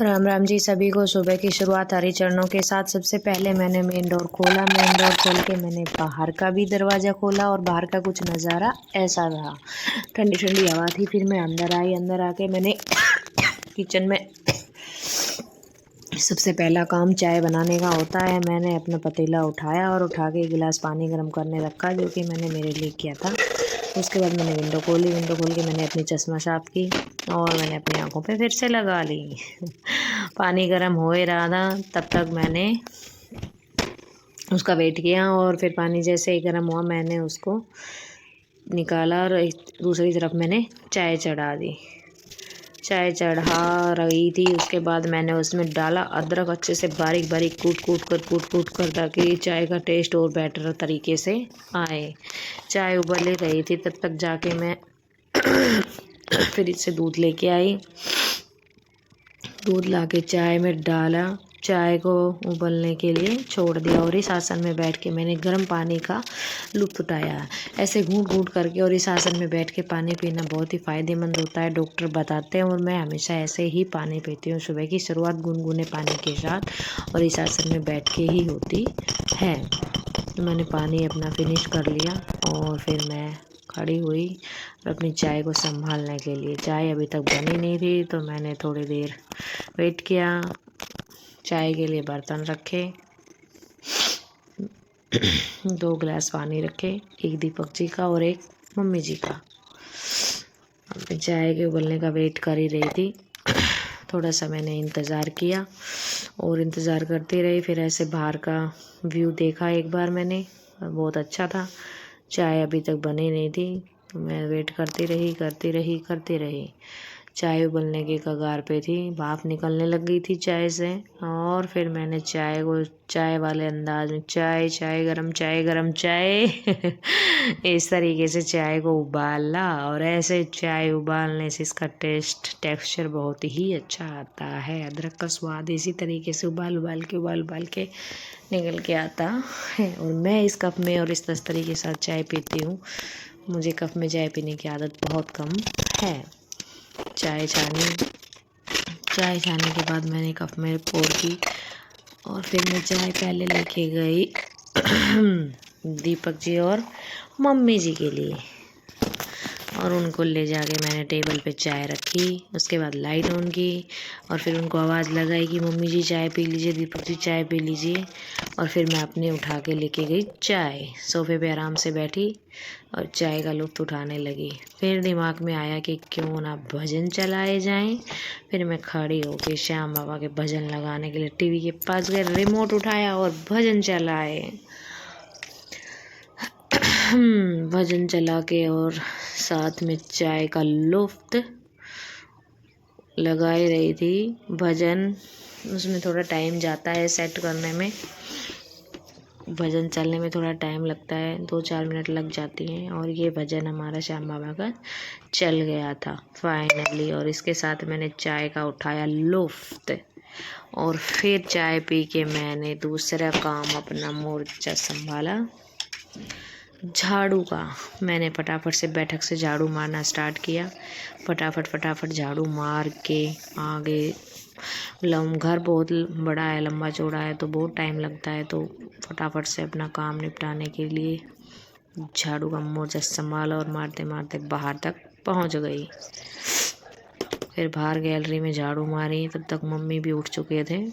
राम राम जी सभी को। सुबह की शुरुआत हरी चरणों के साथ। सबसे पहले मैंने मेन डोर खोला। मेन डोर खोल के मैंने बाहर का भी दरवाज़ा खोला और बाहर का कुछ नज़ारा ऐसा रहा। ठंडी ठंडी हवा थी। फिर मैं अंदर आई। अंदर आके मैंने किचन में सबसे पहला काम चाय बनाने का होता है। मैंने अपना पतीला उठाया और उठा के गिलास पानी गर्म करने रखा, जो कि मैंने मेरे लिए किया था। उसके बाद मैंने विंडो खोली। विंडो खोल के मैंने अपनी चश्मा साफ की और मैंने अपनी आंखों पे फिर से लगा ली। पानी गर्म हो ही रहा था, तब तक मैंने उसका वेट किया और फिर पानी जैसे ही गर्म हुआ मैंने उसको निकाला और दूसरी तरफ मैंने चाय चढ़ा दी। चाय चढ़ा रही थी, उसके बाद मैंने उसमें डाला अदरक, अच्छे से बारीक बारीक कूट कर ताकि चाय का टेस्ट और बेटर तरीके से आए। चाय उबल ही रही थी, तब तक जाके मैं फ्रिज से दूध लेके आई। दूध लाके चाय में डाला, चाय को उबलने के लिए छोड़ दिया और इस आसन में बैठ के मैंने गर्म पानी का लुत्फ़ उठाया। ऐसे घूंट घूंट करके और इस आसन में बैठ के पानी पीना बहुत ही फ़ायदेमंद होता है, डॉक्टर बताते हैं। और मैं हमेशा ऐसे ही पानी पीती हूँ। सुबह की शुरुआत गुनगुने पानी के साथ और इस आसन में बैठ के ही होती है। तो मैंने पानी अपना फिनिश कर लिया और फिर मैं खड़ी हुई और अपनी चाय को संभालने के लिए। चाय अभी तक बनी नहीं थी, तो मैंने थोड़ी देर वेट किया। चाय के लिए बर्तन रखे, 2 गिलास पानी रखे, एक दीपक जी का और एक मम्मी जी का। अब चाय के उबलने का वेट कर ही रही थी। थोड़ा सा मैंने इंतज़ार किया और इंतज़ार करती रही। फिर ऐसे बाहर का व्यू देखा एक बार मैंने, बहुत अच्छा था। चाय अभी तक बनी नहीं थी, तो मैं वेट करती रही। चाय उबलने के कगार पे थी, भाप निकलने लग गई थी चाय से। और फिर मैंने चाय को चाय वाले अंदाज में चाय गरम चाय इस तरीके से चाय को उबाला और ऐसे चाय उबालने से इसका टेक्सचर बहुत ही अच्छा आता है। अदरक का स्वाद इसी तरीके से उबाल के निकल के आता है। और मैं इस कप में और इस तस्तरी के साथ चाय पीती हूँ। मुझे कप में चाय पीने की आदत बहुत कम है। चाय छाने के बाद मैंने कप में पोर की और फिर मैं चाय पहले लेके गई दीपक जी और मम्मी जी के लिए, और उनको ले जाके मैंने टेबल पे चाय रखी। उसके बाद लाइट ऑन की और फिर उनको आवाज़ लगाई कि मम्मी जी चाय पी लीजिए, दीपक जी चाय पी लीजिए। और फिर मैं अपने उठा के लेके गई चाय। सोफे पे आराम से बैठी और चाय का लुत्फ़ उठाने लगी। फिर दिमाग में आया कि क्यों ना भजन चलाए जाएं। फिर मैं खड़ी होके श्याम बाबा के भजन लगाने के लिए टीवी के पास गए, रिमोट उठाया और भजन चलाए। भजन चला के और साथ में चाय का लुत्फ़ लगा ही रही थी। भजन उसमें थोड़ा टाइम जाता है सेट करने में, भजन चलने में थोड़ा टाइम लगता है, 2-4 मिनट लग जाती हैं। और ये भजन हमारा श्याम बाबा का चल गया था फाइनली। और इसके साथ मैंने चाय का उठाया लुत्फ़ और फिर चाय पी के मैंने दूसरा काम अपना मोर्चा संभाला, झाड़ू का। मैंने फटाफट से बैठक से झाड़ू मारना स्टार्ट किया। फटाफट झाड़ू मार के आगे घर बहुत बड़ा है, लंबा चौड़ा है, तो बहुत टाइम लगता है। तो फटाफट से अपना काम निपटाने के लिए झाड़ू का मोर्चा संभाला और मारते मारते बाहर तक पहुंच गई। फिर बाहर गैलरी में झाड़ू मारी, तब तक मम्मी भी उठ चुके थे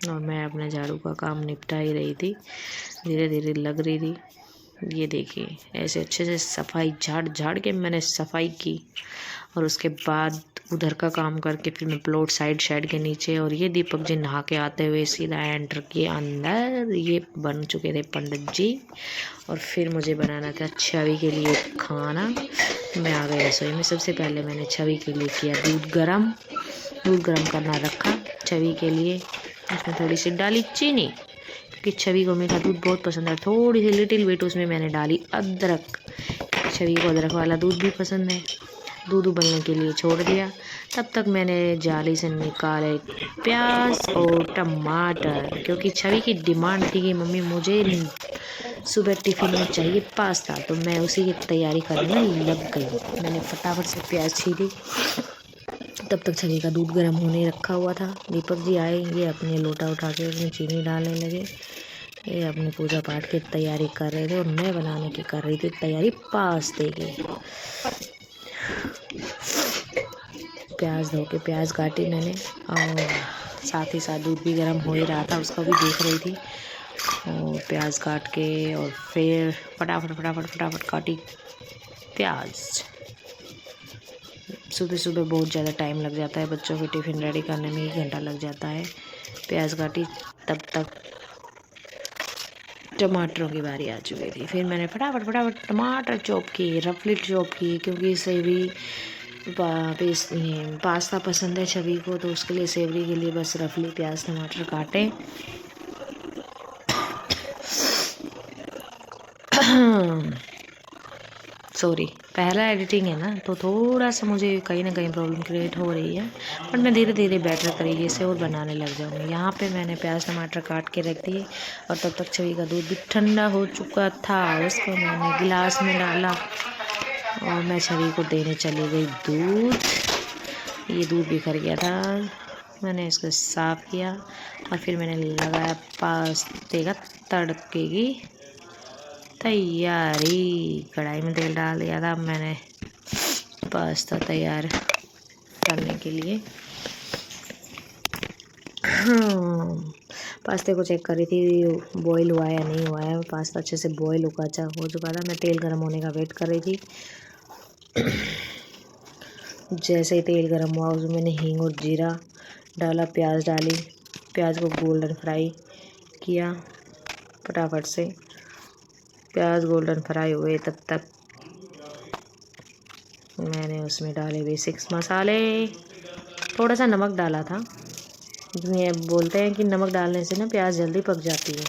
और मैं अपने झाड़ू का काम निपटा ही रही थी। धीरे धीरे लग रही थी। ये देखिए, ऐसे अच्छे से सफाई झाड़ के मैंने सफाई की। और उसके बाद उधर का काम करके फिर मैं प्लॉट साइड के नीचे, और ये दीपक जी नहा के आते हुए सीधा एंटर किए अंदर। ये बन चुके थे पंडित जी और फिर मुझे बनाना था छवि के लिए खाना। मैं आ गई रसोई में। सबसे पहले मैंने छवि के लिए किया दूध गरम करना रखा छवि के लिए। उसमें थोड़ी सी डाली चीनी, क्योंकि छवि को मीठा दूध बहुत पसंद है। थोड़ी सी लिटिल बिट उसमें मैंने डाली अदरक, छवि को अदरक वाला दूध भी पसंद है। दूध उबलने के लिए छोड़ दिया। तब तक मैंने जाली से निकाले प्याज और टमाटर, क्योंकि छवि की डिमांड थी कि मम्मी मुझे सुबह टिफ़िन में चाहिए पास्ता। तो मैं उसी की तैयारी करने में लग गई। मैंने फटाफट से प्याज छीली, तब तक छवि का दूध गर्म होने रखा हुआ था। दीपक जी आए, ये अपने लोटा उठा के उसमें चीनी डालने लगे। ये अपनी पूजा पाठ की तैयारी कर रहे थे और मैं बनाने की कर रही थी तैयारी पास्ते की। प्याज धो के प्याज काटी मैंने और साथ ही साथ दूध भी गर्म हो ही रहा था, उसका भी देख रही थी। और प्याज काट के और फिर फटाफट फटाफट फटाफट काटी प्याज। सुबह सुबह बहुत ज़्यादा टाइम लग जाता है, बच्चों के टिफ़िन रेडी करने में 1 घंटा लग जाता है। प्याज काटी, तब तक टमाटरों की बारी आ चुकी थी। फिर मैंने फटाफट फटाफट टमाटर चॉप किए, रफली चॉप किए, क्योंकि सेवरी पास्ता पसंद है छवि को, तो उसके लिए सेवरी के लिए बस रफली प्याज टमाटर काटे। सॉरी, पहला एडिटिंग है ना, तो थोड़ा सा मुझे कहीं ना कहीं प्रॉब्लम क्रिएट हो रही है, पर मैं धीरे धीरे बेटर तरीके से और बनाने लग जाऊँगी। यहाँ पे मैंने प्याज टमाटर काट के रख दिए और तब तक छवि का दूध भी ठंडा हो चुका था। उसको मैंने गिलास में डाला और मैं छवि को देने चली गई दूध। ये दूध बिखर गया था, मैंने इसको साफ़ किया और फिर मैंने लगाया पास्ते का तड़के की तैयारी। कढ़ाई में तेल डाल दिया था। मैंने पास्ता तैयार करने के लिए पास्ते को चेक कर रही थी बॉईल हुआ या नहीं हुआ है। पास्ता अच्छे से बॉईल हो चुका था। मैं तेल गर्म होने का वेट कर रही थी। जैसे ही तेल गर्म हुआ उसमें मैंने हींग और जीरा डाला, प्याज डाली, प्याज को गोल्डन फ्राई किया फटाफट से। प्याज गोल्डन फ्राई हुए तब तक मैंने उसमें डाले बेसिक्स मसाले, थोड़ा सा नमक डाला था। ये बोलते हैं कि नमक डालने से ना प्याज जल्दी पक जाती है।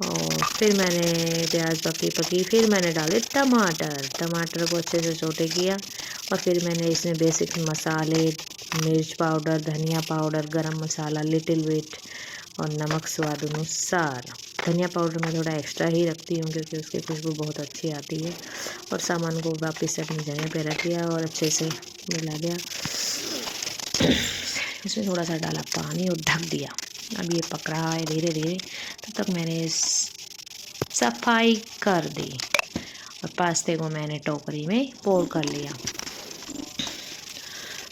और फिर मैंने प्याज पकी फिर मैंने डाले टमाटर को अच्छे से सौटे किया और फिर मैंने इसमें बेसिक मसाले, मिर्च पाउडर, धनिया पाउडर, गरम मसाला लिटिल बिट और नमक स्वाद अनुसार। धनिया पाउडर मैं थोड़ा एक्स्ट्रा ही रखती हूँ क्योंकि उसकी खुशबू बहुत अच्छी आती है। और सामान को वापस से अपनी जगह पे रख दिया और अच्छे से मिला दिया। इसमें थोड़ा सा डाला पानी और ढक दिया। अब ये पक रहा है धीरे धीरे। तब तक मैंने सफाई कर दी और पास्ते को मैंने टोकरी में पोर कर लिया।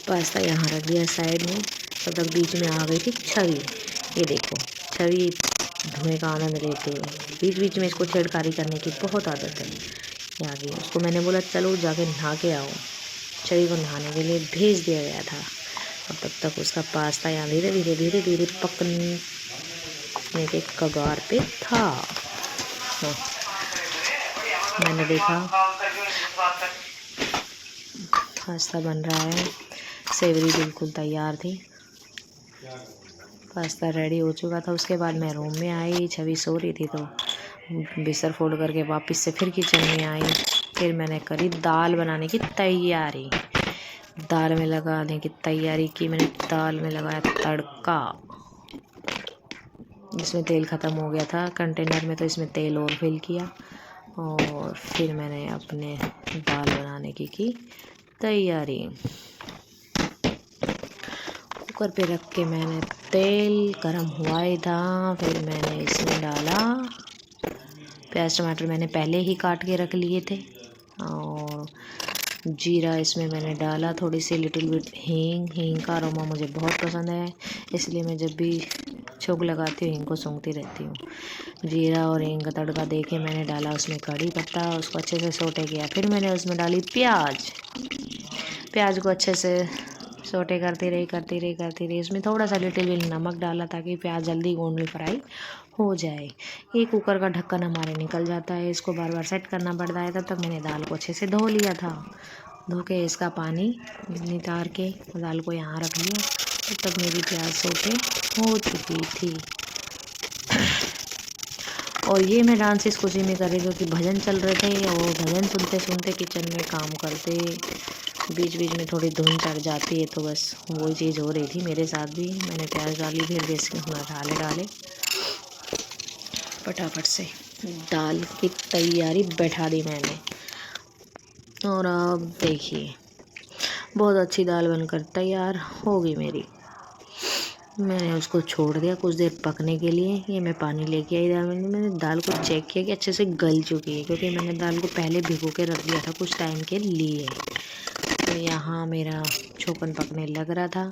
पास्ता यहाँ रख दिया साइड में। तब तक बीच में आ गई थी छवि। ये देखो, छवि धुएं का आनंद लेते हुए, बीच बीच में इसको छेड़खानी करने की बहुत आदत है। ये आ गई। उसको मैंने बोला चलो जाके नहा के आओ। छवि को नहाने के लिए भेज दिया गया था और तब तक उसका पास्ता यहाँ धीरे धीरे पकने के कगार पे था। मैंने देखा पास्ता बन रहा है। सेवरी बिल्कुल तैयार थी, पास्ता रेडी हो चुका था। उसके बाद मैं रूम में आई, छवि सो रही थी तो बिस्तर फोल्ड करके वापस से फिर किचन में आई। फिर मैंने करी दाल बनाने की तैयारी। दाल में लगाने की तैयारी की मैंने। दाल में लगाया तड़का। इसमें तेल ख़त्म हो गया था कंटेनर में, तो इसमें तेल और फिल किया और फिर मैंने अपने दाल बनाने की तैयारी। कुकर पे रख के मैंने तेल गरम हुआ ही था। फिर मैंने इसमें डाला प्याज टमाटर, मैंने पहले ही काट के रख लिए थे। और जीरा इसमें मैंने डाला, थोड़ी सी लिटिल बिट हींग का अरोमा मुझे बहुत पसंद है, इसलिए मैं जब भी छोंक लगाती हूँ हींग को सूंघती रहती हूँ। जीरा और हींग का तड़का देके मैंने डाला उसमें कड़ी पत्ता, उसको अच्छे से सोटे किया। फिर मैंने उसमें डाली प्याज को अच्छे से सोटे करती रही। उसमें थोड़ा सा लिटिल बिट नमक डाला ताकि प्याज जल्दी गोल्डन फ्राई हो जाए। ये कुकर का ढक्कन हमारे निकल जाता है, इसको बार बार सेट करना पड़ता है। तब तक मैंने दाल को अच्छे से धो लिया था। धो के इसका पानी नितार के दाल को यहाँ रख लिया। तब तक मेरी प्याज सोटे हो चुकी थी। और ये मैं डांस इस खुशी में कर रही थी क्योंकि भजन चल रहे थे और भजन सुनते सुनते किचन में काम करते बीच बीच में थोड़ी धुन चढ़ जाती है, तो बस वही चीज़ हो रही थी मेरे साथ भी। मैंने प्याज डाली, फिर बेसिक मसाले डाले, फटाफट से दाल की तैयारी बैठा दी मैंने। और अब देखिए बहुत अच्छी दाल बनकर तैयार होगी मेरी। मैंने उसको छोड़ दिया कुछ देर पकने के लिए। ये मैं पानी लेके आई दाल में। मैंने दाल को चेक किया कि अच्छे से गल चुकी है, क्योंकि मैंने दाल को पहले भिगो के रख दिया था कुछ टाइम के लिए। तो यहाँ मेरा छोकन पकने लग रहा था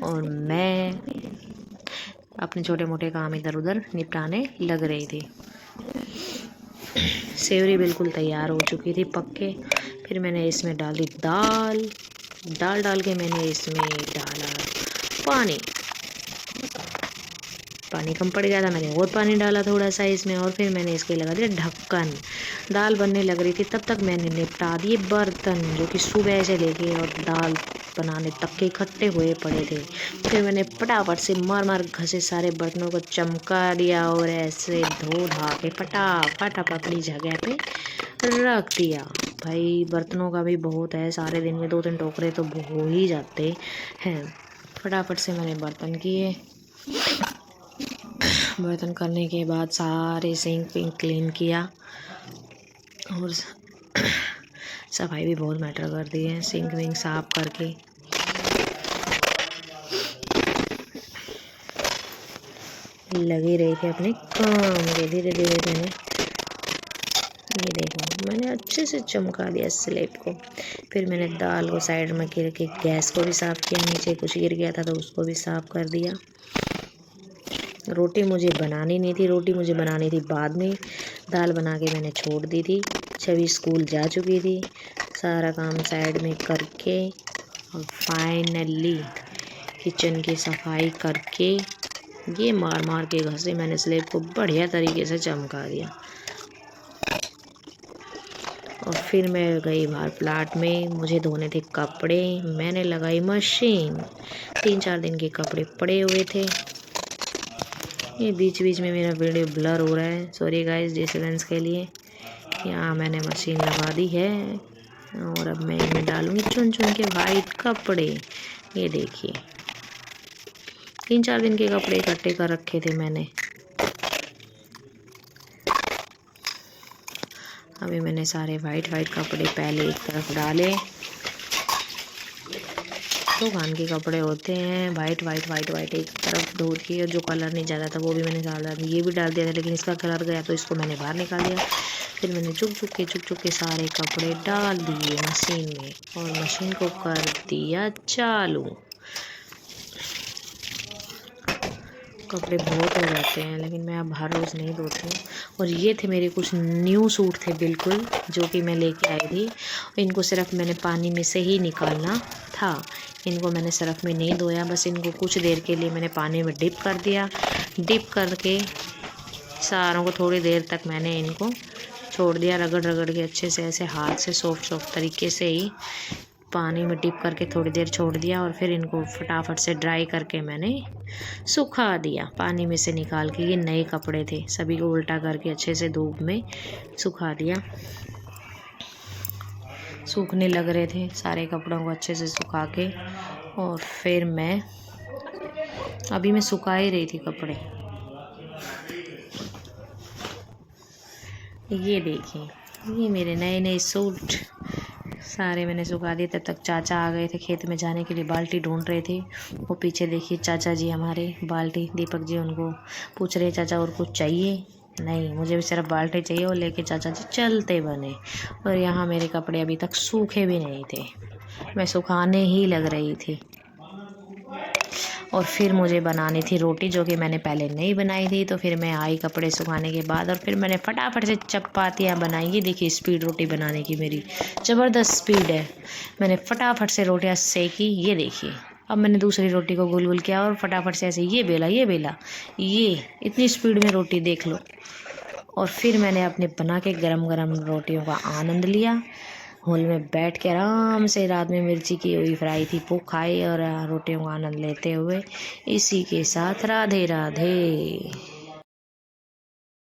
और मैं अपने छोटे मोटे काम इधर उधर निपटाने लग रही थी। सेवरी बिल्कुल तैयार हो चुकी थी पक के। फिर मैंने इसमें डाली दाल। दाल डाल के मैंने इसमें डाला पानी। पानी कम पड़ गया था, मैंने और पानी डाला थोड़ा सा इसमें, और फिर मैंने इसके लगा दिया ढक्कन। दाल बनने लग रही थी तब तक मैंने निपटा दिए बर्तन, जो कि सुबह से लेके और दाल बनाने तक के इकट्ठे हुए पड़े थे। फिर मैंने फटाफट से मार मार घसे सारे बर्तनों को चमका दिया और ऐसे धो धा के फटाफट अपनी जगह पे रख दिया। भाई बर्तनों का भी बहुत है, सारे दिन में 2-3 टोकरे तो हो ही जाते हैं। फटाफट से मैंने बर्तन किए। बर्तन करने के बाद सारे सिंक विंक क्लीन किया और सफाई भी बहुत मैटर करती है। सिंक विंक साफ करके लगी रही थी अपने काम के। धीरे धीरे मैंने ये देखो मैंने अच्छे से चमका दिया स्लेब को। फिर मैंने दाल को साइड में गिर के गैस को भी साफ़ किया, नीचे कुछ गिर गया था तो उसको भी साफ़ कर दिया। रोटी मुझे बनानी नहीं थी, रोटी मुझे बनानी थी बाद में। दाल बना के मैंने छोड़ दी थी। छवि स्कूल जा चुकी थी। सारा काम साइड में करके और फाइनली किचन की सफाई करके ये मार मार के घसे मैंने स्लेब को बढ़िया तरीके से चमका दिया। और फिर मैं गई बाहर प्लाट में। मुझे धोने थे कपड़े, मैंने लगाई मशीन। 3-4 दिन के कपड़े पड़े हुए थे। ये बीच बीच में मेरा वीडियो ब्लर हो रहा है, सॉरी गाइस डिस्टर्बेंस के लिए। यहाँ मैंने मशीन लगा दी है और अब मैं इनमें डालूँगी चुन चुन के वाइट कपड़े। ये देखिए 3-4 दिन के कपड़े इकट्ठे कर रखे थे मैंने। अभी मैंने सारे वाइट कपड़े पहले एक तरफ डाले। 2 खान के कपड़े होते हैं, वाइट एक तरफ धो के, और जो कलर नहीं जाता था वो भी मैंने डाल दिया। ये भी डाल दिया था लेकिन इसका कलर गया तो इसको मैंने बाहर निकाल दिया। फिर मैंने चुक के सारे कपड़े डाल दिए मशीन में और मशीन को कर दिया चालू। कपड़े बहुत हो जाते हैं लेकिन मैं अब हर रोज़ नहीं धोती हूँ। और ये थे मेरे कुछ न्यू सूट थे बिल्कुल, जो कि मैं लेके आई थी। इनको सिर्फ मैंने पानी में से ही निकालना था। इनको मैंने सर्फ में नहीं धोया, बस इनको कुछ देर के लिए मैंने पानी में डिप कर दिया। डिप करके सारों को थोड़ी देर तक मैंने इनको छोड़ दिया, रगड़ के अच्छे से ऐसे हाथ से सॉफ्ट तरीके से ही पानी में डिप करके थोड़ी देर छोड़ दिया। और फिर इनको फटाफट से ड्राई करके मैंने सुखा दिया पानी में से निकाल के। ये नए कपड़े थे, सभी को उल्टा करके अच्छे से धूप में सुखा दिया। सूखने लग रहे थे सारे कपड़ों को अच्छे से सुखा के। और फिर मैं सुखा ही रही थी कपड़े। ये देखिए ये मेरे नए सूट सारे मैंने सुखा दिए। तब तक चाचा आ गए थे खेत में जाने के लिए, बाल्टी ढूंढ रहे थे। वो पीछे देखिए चाचा जी हमारे, बाल्टी दीपक जी उनको पूछ रहे चाचा और कुछ चाहिए? नहीं, मुझे भी सिर्फ बाल्टी चाहिए। और लेके चाचा जी चलते बने। और यहाँ मेरे कपड़े अभी तक सूखे भी नहीं थे, मैं सुखाने ही लग रही थी। और फिर मुझे बनानी थी रोटी, जो कि मैंने पहले नहीं बनाई थी। तो फिर मैं आई कपड़े सुखाने के बाद और फिर मैंने फटाफट से चपातियाँ बनाई। ये देखिए स्पीड रोटी बनाने की मेरी ज़बरदस्त स्पीड है। मैंने फटाफट से रोटियाँ सेकी। ये देखिए अब मैंने दूसरी रोटी को गोल किया और फटाफट से ऐसे ये बेला ये इतनी स्पीड में रोटी देख लो। और फिर मैंने अपने बना के गरम रोटियों का आनंद लिया। हॉल में बैठ के आराम से रात में मिर्ची की हुई फ्राई थी वो खाई और रोटियों का आनंद लेते हुए। इसी के साथ राधे राधे।